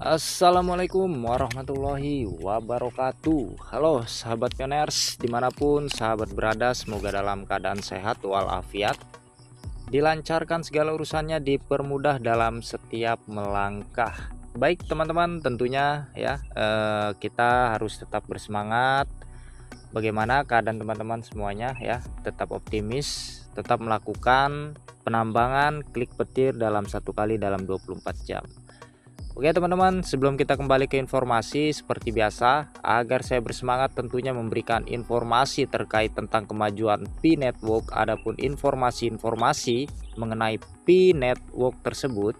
Assalamualaikum warahmatullahi wabarakatuh. Halo sahabat pioners, dimanapun sahabat berada, semoga dalam keadaan sehat walafiat, dilancarkan segala urusannya, dipermudah dalam setiap melangkah. Baik teman-teman, tentunya ya kita harus tetap bersemangat. Bagaimana keadaan teman-teman semuanya ya, tetap optimis, tetap melakukan penambangan klik petir dalam satu kali dalam 24 jam. Oke teman-teman, sebelum kita kembali ke informasi seperti biasa, agar saya bersemangat tentunya memberikan informasi terkait tentang kemajuan Pi Network, adapun informasi-informasi mengenai Pi Network tersebut,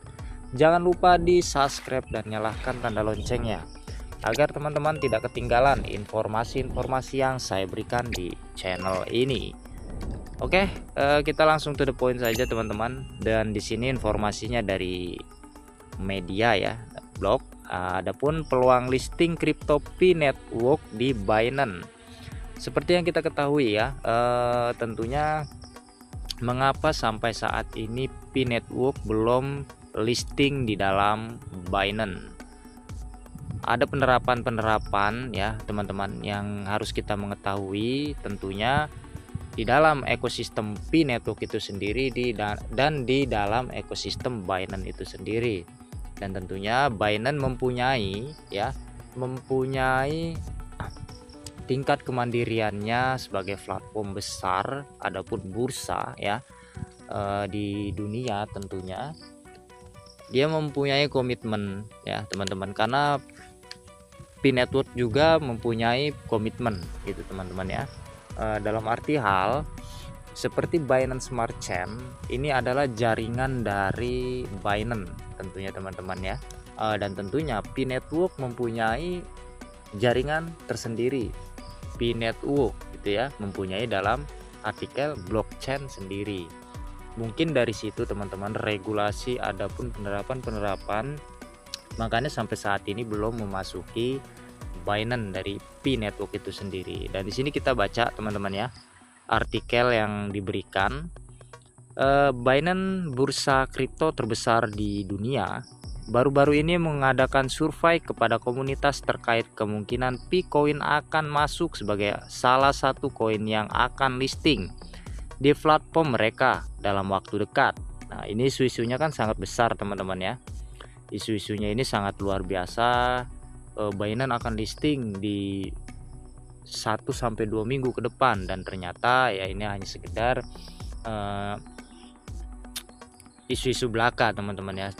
jangan lupa di subscribe dan nyalakan tanda loncengnya, agar teman-teman tidak ketinggalan informasi-informasi yang saya berikan di channel ini. Oke, kita langsung to the point saja teman-teman, dan di sini informasinya dari media ya, blog. Adapun peluang listing kripto Pi Network di Binance. Seperti yang kita ketahui ya, tentunya mengapa sampai saat ini Pi Network belum listing di dalam Binance. Ada penerapan-penerapan ya teman-teman yang harus kita mengetahui tentunya di dalam ekosistem Pi Network itu sendiri dan di dalam ekosistem Binance itu sendiri. Dan tentunya Binance mempunyai tingkat kemandiriannya sebagai platform besar adapun bursa ya di dunia. Tentunya dia mempunyai komitmen ya teman-teman, karena Pi Network juga mempunyai komitmen gitu teman-teman ya. Dalam arti hal seperti Binance Smart Chain ini adalah jaringan dari Binance tentunya teman-teman ya, dan tentunya Pi Network mempunyai jaringan tersendiri. Pi Network gitu ya, mempunyai dalam artikel blockchain sendiri. Mungkin dari situ teman-teman regulasi adapun penerapan makanya sampai saat ini belum memasuki Binance dari Pi Network itu sendiri. Dan di sini kita baca teman-teman ya, artikel yang diberikan. Binance, bursa kripto terbesar di dunia, baru-baru ini mengadakan survei kepada komunitas terkait kemungkinan Picoin akan masuk sebagai salah satu koin yang akan listing di platform mereka dalam waktu dekat. Nah, ini isu-isunya kan sangat besar teman-teman ya. Isu-isunya ini sangat luar biasa. Binance akan listing di 1-2 minggu ke depan, dan ternyata ya ini hanya sekedar isu-isu belaka teman-teman ya.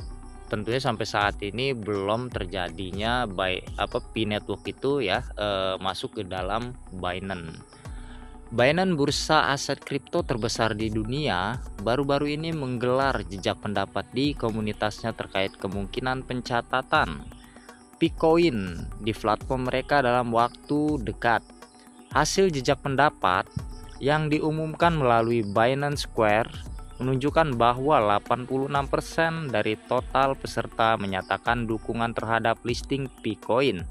Tentunya sampai saat ini belum terjadinya Pi Network itu ya masuk ke dalam Binance. Binance, bursa aset kripto terbesar di dunia, baru-baru ini menggelar jejak pendapat di komunitasnya terkait kemungkinan pencatatan Picoin di platform mereka dalam waktu dekat. Hasil jejak pendapat yang diumumkan melalui Binance Square menunjukkan bahwa 86% dari total peserta menyatakan dukungan terhadap listing Picoin.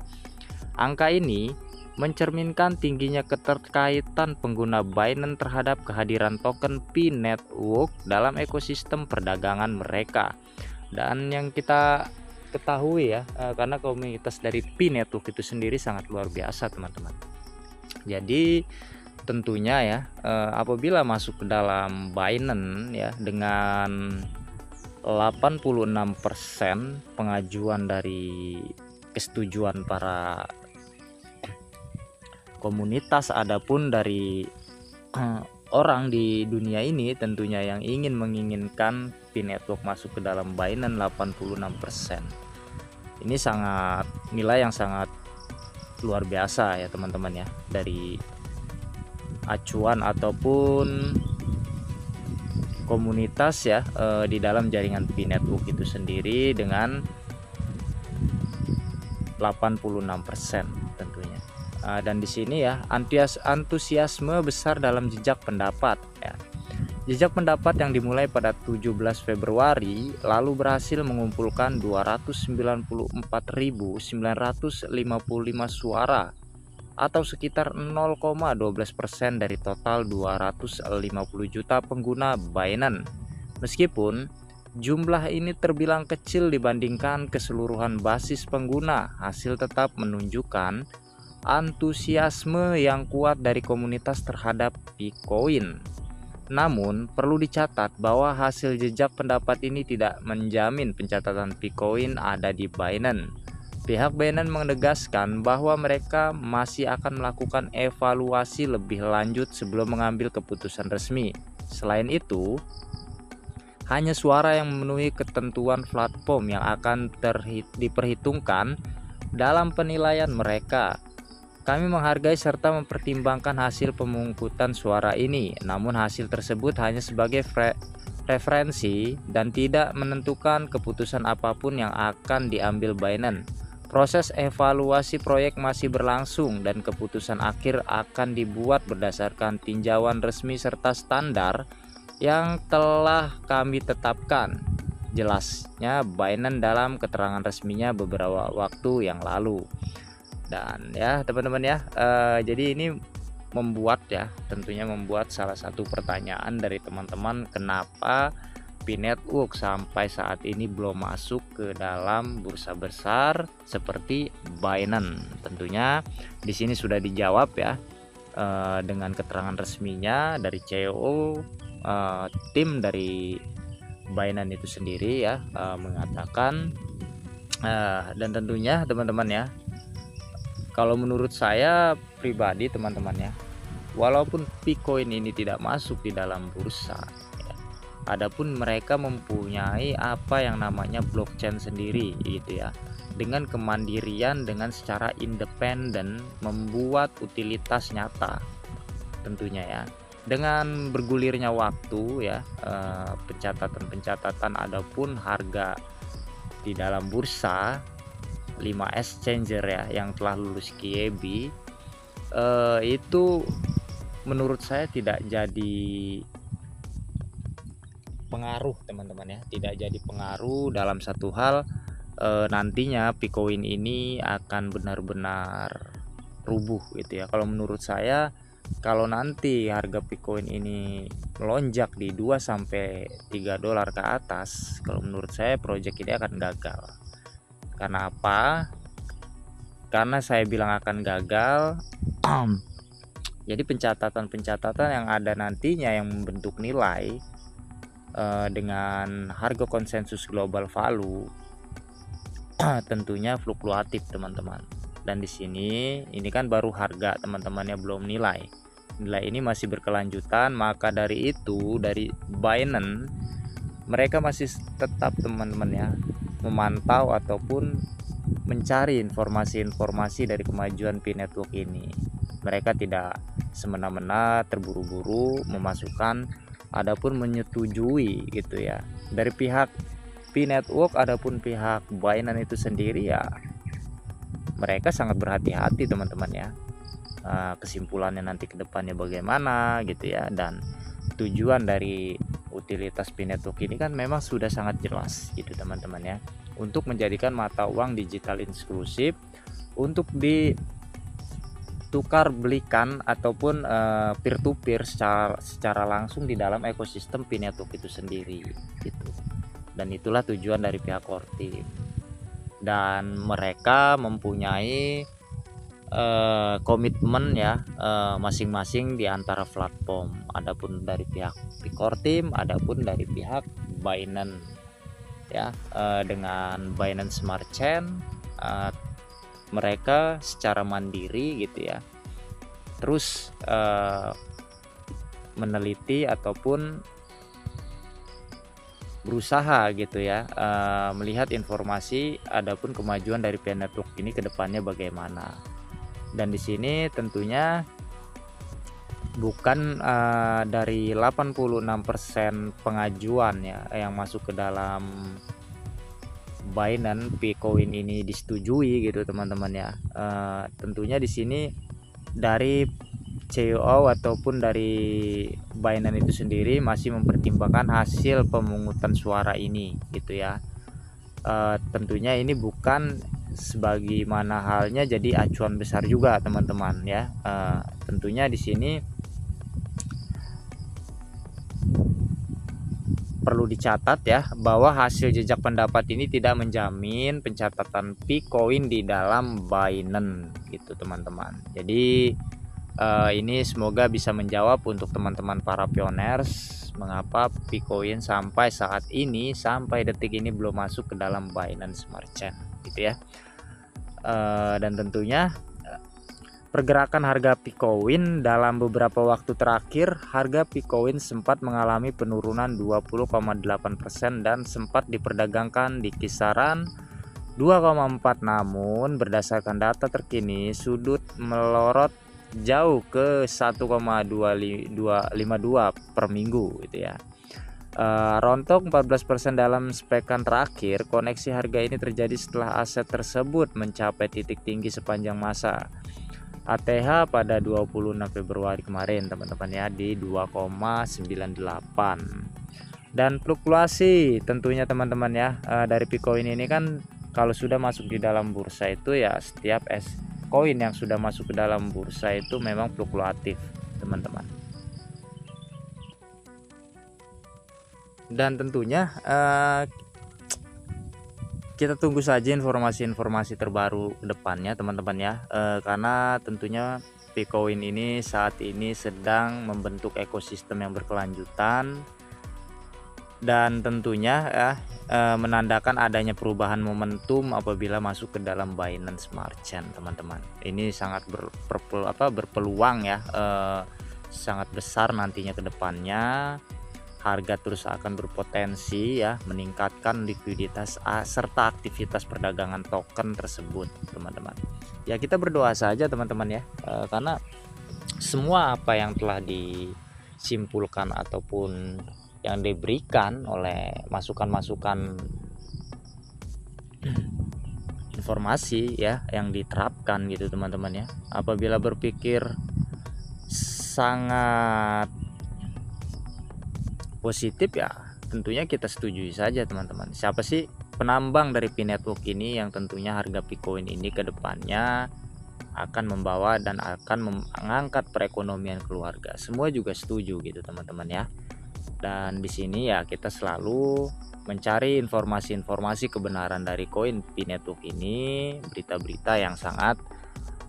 Angka ini mencerminkan tingginya keterkaitan pengguna Binance terhadap kehadiran token Pi Network dalam ekosistem perdagangan mereka. Dan yang kita ketahui ya, karena komunitas dari Pi Network itu sendiri sangat luar biasa teman-teman. Jadi tentunya ya, apabila masuk ke dalam Binance ya dengan 86% pengajuan dari kesetujuan para komunitas adapun dari orang di dunia ini tentunya yang menginginkan Pi Network masuk ke dalam Binance 86%. Ini sangat nilai yang sangat luar biasa ya teman-teman ya, dari acuan ataupun komunitas ya di dalam jaringan Pi Network itu sendiri dengan 86% tentunya. Dan di sini ya antusiasme besar dalam jejak pendapat ya. Jejak pendapat yang dimulai pada 17 Februari lalu berhasil mengumpulkan 294.955 suara atau sekitar 0,12% dari total 250 juta pengguna Binance. Meskipun Jumlah ini terbilang kecil dibandingkan keseluruhan basis pengguna. Hasil tetap menunjukkan antusiasme yang kuat dari komunitas terhadap Picoin. Namun, perlu dicatat bahwa hasil jejak pendapat ini tidak menjamin pencatatan Picoin ada di Binance. Pihak Binance menegaskan bahwa mereka masih akan melakukan evaluasi lebih lanjut sebelum mengambil keputusan resmi. Selain itu, hanya suara yang memenuhi ketentuan platform yang akan diperhitungkan dalam penilaian mereka. Kami menghargai serta mempertimbangkan hasil pemungutan suara ini, namun hasil tersebut hanya sebagai referensi dan tidak menentukan keputusan apapun yang akan diambil Binance. Proses evaluasi proyek masih berlangsung dan keputusan akhir akan dibuat berdasarkan tinjauan resmi serta standar yang telah kami tetapkan, jelasnya Binance dalam keterangan resminya beberapa waktu yang lalu. Dan ya teman-teman ya, jadi ini tentunya membuat salah satu pertanyaan dari teman-teman, kenapa P-Network sampai saat ini belum masuk ke dalam bursa besar seperti Binance. Tentunya di sini sudah dijawab ya, dengan keterangan resminya dari CEO. Tim dari Binance itu sendiri ya, mengatakan, dan tentunya teman-teman ya, kalau menurut saya pribadi teman-teman ya, walaupun Picoin ini tidak masuk di dalam bursa ya, adapun mereka mempunyai apa yang namanya blockchain sendiri gitu ya, dengan kemandirian, dengan secara independen membuat utilitas nyata tentunya ya. Dengan bergulirnya waktu ya, pencatatan adapun harga di dalam bursa 5 exchanger ya yang telah lulus QIB, itu menurut saya tidak jadi pengaruh teman-teman ya, tidak jadi pengaruh dalam satu hal, nantinya Picoin ini akan benar-benar rubuh gitu ya. Kalau menurut saya, kalau nanti harga Picoin ini melonjak di 2-3 dolar ke atas, kalau menurut saya proyek ini akan gagal. Karena apa? Karena saya bilang akan gagal, jadi pencatatan yang ada nantinya yang membentuk nilai dengan harga konsensus global value tentunya fluktuatif teman-teman. Dan di sini ini kan baru harga teman-temannya, belum nilai ini masih berkelanjutan. Maka dari itu dari Binance mereka masih tetap teman-teman ya memantau ataupun mencari informasi-informasi dari kemajuan P-Network ini. Mereka tidak semena-mena terburu-buru memasukkan adapun menyetujui gitu ya. Dari pihak P-Network adapun pihak Binance itu sendiri ya, mereka sangat berhati-hati teman-teman ya. Kesimpulannya nanti ke depannya bagaimana gitu ya. Dan tujuan dari utilitas P-Network ini kan memang sudah sangat jelas gitu teman-teman ya, untuk menjadikan mata uang digital inklusif untuk ditukar belikan ataupun peer to peer secara langsung di dalam ekosistem P-Network itu sendiri gitu. Dan itulah tujuan dari pihak core team. Dan mereka mempunyai komitmen ya, masing-masing di antara platform. Adapun dari pihak core team, adapun dari pihak Binance ya, dengan Binance Smart Chain mereka secara mandiri gitu ya, terus meneliti ataupun berusaha gitu ya, melihat informasi adapun kemajuan dari P-Network ini ke depannya bagaimana. Dan di sini tentunya bukan dari 86% pengajuan ya yang masuk ke dalam Binance Picoin ini disetujui gitu teman-teman ya. Tentunya di sini dari CEO ataupun dari Binance itu sendiri masih mempertimbangkan hasil pemungutan suara ini gitu ya. Tentunya ini bukan sebagaimana halnya jadi acuan besar juga teman-teman ya. Tentunya di sini perlu dicatat ya, bahwa hasil jejak pendapat ini tidak menjamin pencatatan Picoin di dalam Binance gitu teman-teman. Jadi ini semoga bisa menjawab untuk teman-teman para pioners mengapa Picoin sampai saat ini, sampai detik ini belum masuk ke dalam Binance Smart Chain gitu ya. Dan tentunya pergerakan harga Picoin dalam beberapa waktu terakhir, harga Picoin sempat mengalami penurunan 20,8% dan sempat diperdagangkan di kisaran 2,4. Namun berdasarkan data terkini sudut melorot jauh ke 1,252 per minggu gitu ya. Rontok 14% dalam sepekan terakhir. Koneksi harga ini terjadi setelah aset tersebut mencapai titik tinggi sepanjang masa ATH pada 26 Februari kemarin teman-teman ya, di 2,98. Dan fluktuasi tentunya teman-teman ya, dari Picoin ini kan kalau sudah masuk di dalam bursa itu ya, setiap koin yang sudah masuk ke dalam bursa itu memang fluktuatif teman-teman. Dan tentunya kita tunggu saja informasi-informasi terbaru ke depannya teman-teman ya, karena tentunya Picoin ini saat ini sedang membentuk ekosistem yang berkelanjutan dan tentunya menandakan adanya perubahan momentum apabila masuk ke dalam Binance Smart Chain teman-teman. Ini sangat berpeluang ya, sangat besar nantinya ke depannya. Harga terus akan berpotensi ya meningkatkan likuiditas serta aktivitas perdagangan token tersebut teman-teman. Ya kita berdoa saja teman-teman ya, karena semua apa yang telah disimpulkan ataupun yang diberikan oleh masukan-masukan informasi ya yang diterapkan gitu teman-teman ya, apabila berpikir sangat positif ya tentunya kita setujui saja teman-teman. Siapa sih penambang dari P-Network ini yang tentunya harga Picoin ini ke depannya akan membawa dan akan mengangkat perekonomian keluarga. Semua juga setuju gitu teman-teman ya. Dan di sini ya kita selalu mencari informasi-informasi kebenaran dari koin P-Network ini, berita-berita yang sangat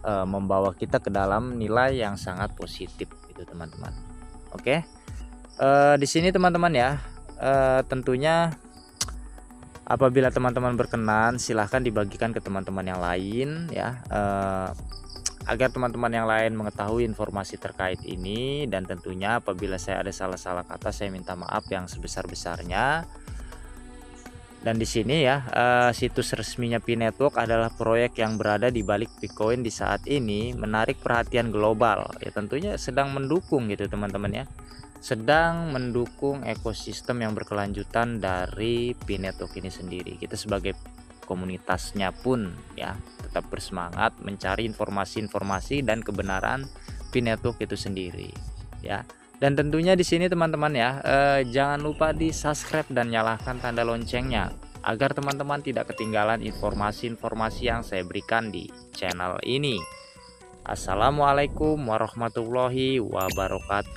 membawa kita ke dalam nilai yang sangat positif gitu teman-teman. Oke. Di sini teman-teman ya, tentunya apabila teman-teman berkenan silahkan dibagikan ke teman-teman yang lain ya, agar teman-teman yang lain mengetahui informasi terkait ini. Dan tentunya apabila saya ada salah-salah kata, saya minta maaf yang sebesar-besarnya. Dan di sini ya, situs resminya P-Network adalah proyek yang berada di balik Picoin di saat ini, menarik perhatian global ya, tentunya sedang mendukung gitu teman-teman ya, sedang mendukung ekosistem yang berkelanjutan dari P-Network ini sendiri. Kita sebagai komunitasnya pun ya tetap bersemangat mencari informasi-informasi dan kebenaran P-Network itu sendiri ya. Dan tentunya di sini teman-teman ya, jangan lupa di subscribe dan nyalakan tanda loncengnya agar teman-teman tidak ketinggalan informasi-informasi yang saya berikan di channel ini. Assalamualaikum warahmatullahi wabarakatuh.